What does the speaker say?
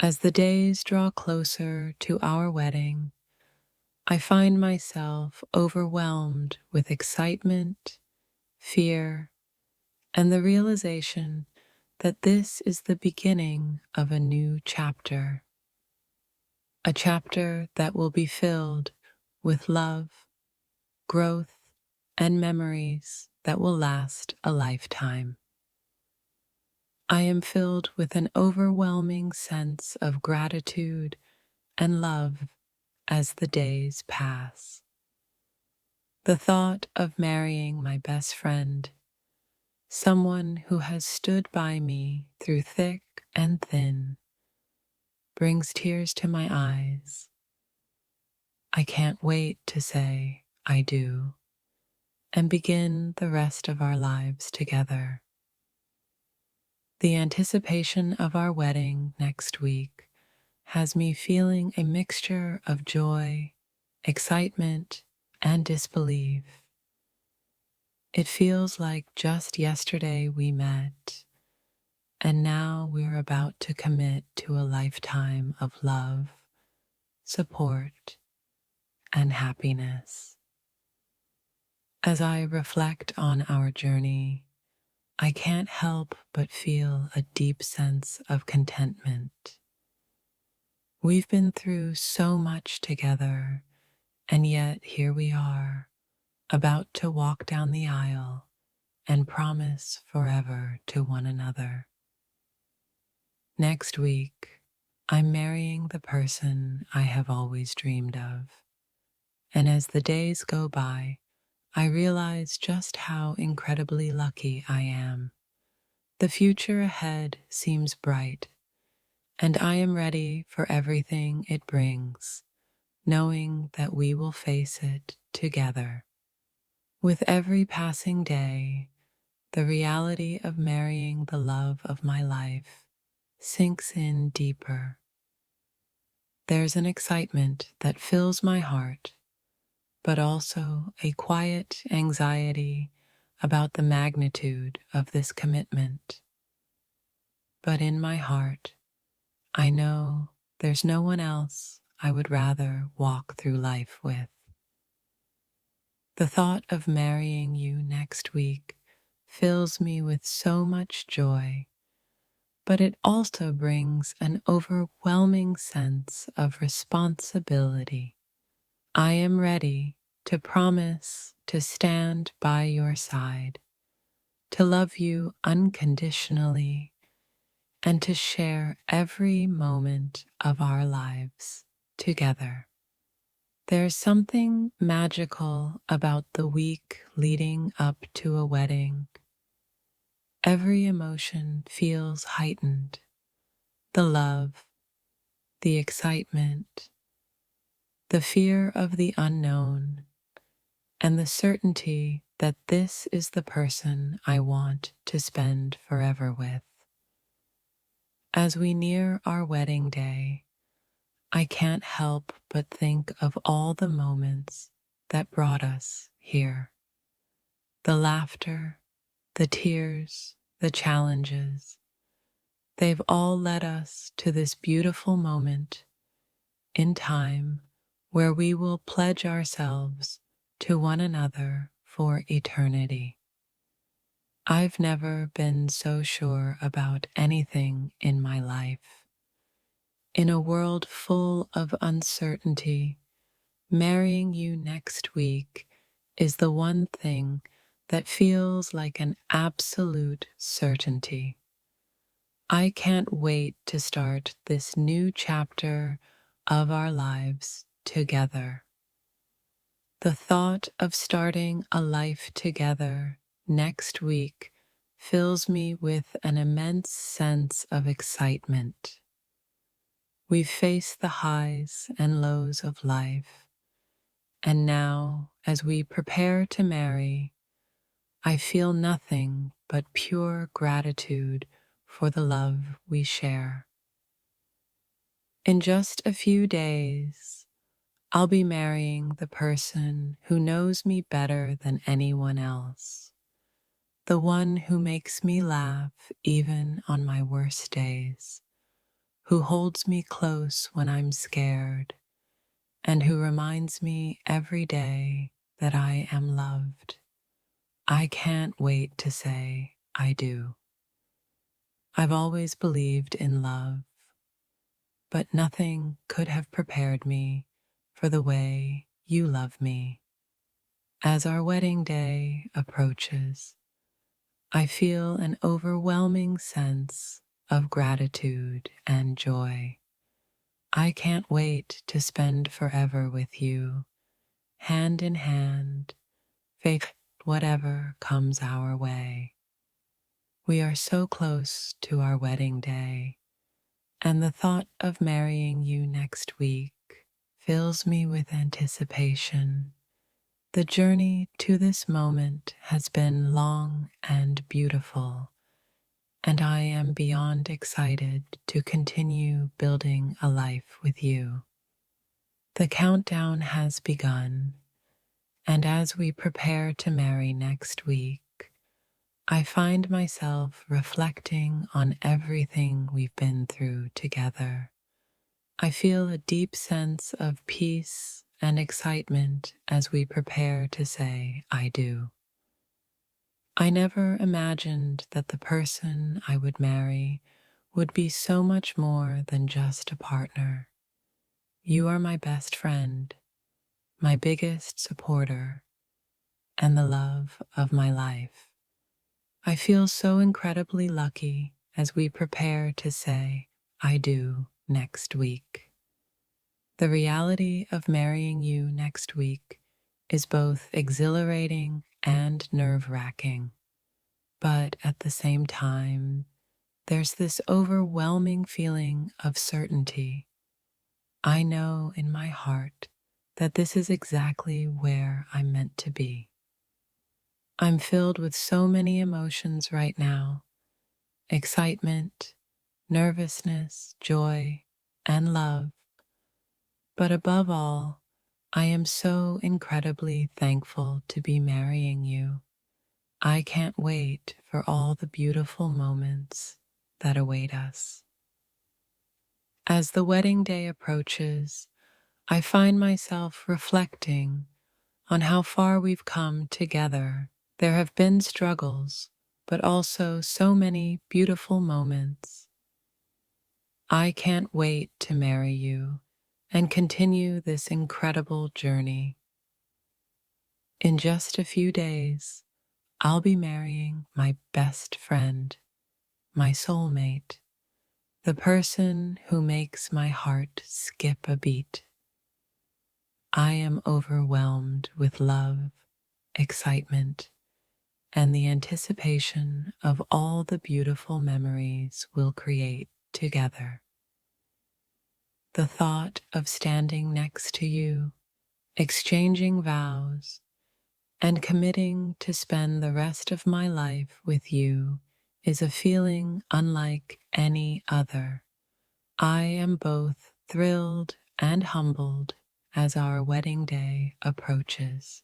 As the days draw closer to our wedding, I find myself overwhelmed with excitement, fear, and the realization that this is the beginning of a new chapter, a chapter that will be filled with love, growth, and memories that will last a lifetime. I am filled with an overwhelming sense of gratitude and love as the days pass. The thought of marrying my best friend, someone who has stood by me through thick and thin, brings tears to my eyes. I can't wait to say I do and begin the rest of our lives together. The anticipation of our wedding next week has me feeling a mixture of joy, excitement, and disbelief. It feels like just yesterday we met, and now we're about to commit to a lifetime of love, support, and happiness. As I reflect on our journey, I can't help but feel a deep sense of contentment. We've been through so much together, and yet here we are, about to walk down the aisle and promise forever to one another. Next week, I'm marrying the person I have always dreamed of, and as the days go by, I realize just how incredibly lucky I am. The future ahead seems bright, and I am ready for everything it brings, knowing that we will face it together. With every passing day, the reality of marrying the love of my life sinks in deeper. There's an excitement that fills my heart, but also a quiet anxiety about the magnitude of this commitment. But in my heart, I know there's no one else I would rather walk through life with. The thought of marrying you next week fills me with so much joy, but it also brings an overwhelming sense of responsibility. I am ready to promise to stand by your side, to love you unconditionally, and to share every moment of our lives together. There's something magical about the week leading up to a wedding. Every emotion feels heightened. The love, the excitement, the fear of the unknown, and the certainty that this is the person I want to spend forever with. As we near our wedding day, I can't help but think of all the moments that brought us here. The laughter, the tears, the challenges, they've all led us to this beautiful moment in time where we will pledge ourselves to one another for eternity. I've never been so sure about anything in my life. In a world full of uncertainty, marrying you next week is the one thing that feels like an absolute certainty. I can't wait to start this new chapter of our lives together. The thought of starting a life together next week fills me with an immense sense of excitement. We've faced the highs and lows of life, and now, as we prepare to marry, I feel nothing but pure gratitude for the love we share. In just a few days, I'll be marrying the person who knows me better than anyone else, the one who makes me laugh even on my worst days, who holds me close when I'm scared, and who reminds me every day that I am loved. I can't wait to say I do. I've always believed in love, but nothing could have prepared me for the way you love me. As our wedding day approaches, I feel an overwhelming sense of gratitude and joy. I can't wait to spend forever with you, hand in hand, faith whatever comes our way. We are so close to our wedding day, and the thought of marrying you next week fills me with anticipation. The journey to this moment has been long and beautiful, and I am beyond excited to continue building a life with you. The countdown has begun, and as we prepare to marry next week, I find myself reflecting on everything we've been through together. I feel a deep sense of peace and excitement as we prepare to say I do. I never imagined that the person I would marry would be so much more than just a partner. You are my best friend, my biggest supporter, and the love of my life. I feel so incredibly lucky as we prepare to say I do next week. The reality of marrying you next week is both exhilarating and nerve-wracking, but at the same time, there's this overwhelming feeling of certainty. I know in my heart that this is exactly where I'm meant to be. I'm filled with so many emotions right now: excitement, nervousness, joy, and love. But above all, I am so incredibly thankful to be marrying you. I can't wait for all the beautiful moments that await us. As the wedding day approaches, I find myself reflecting on how far we've come together. There have been struggles, but also so many beautiful moments. I can't wait to marry you and continue this incredible journey. In just a few days, I'll be marrying my best friend, my soulmate, the person who makes my heart skip a beat. I am overwhelmed with love, excitement, and the anticipation of all the beautiful memories we'll create together. The thought of standing next to you, exchanging vows, and committing to spend the rest of my life with you is a feeling unlike any other. I am both thrilled and humbled as our wedding day approaches.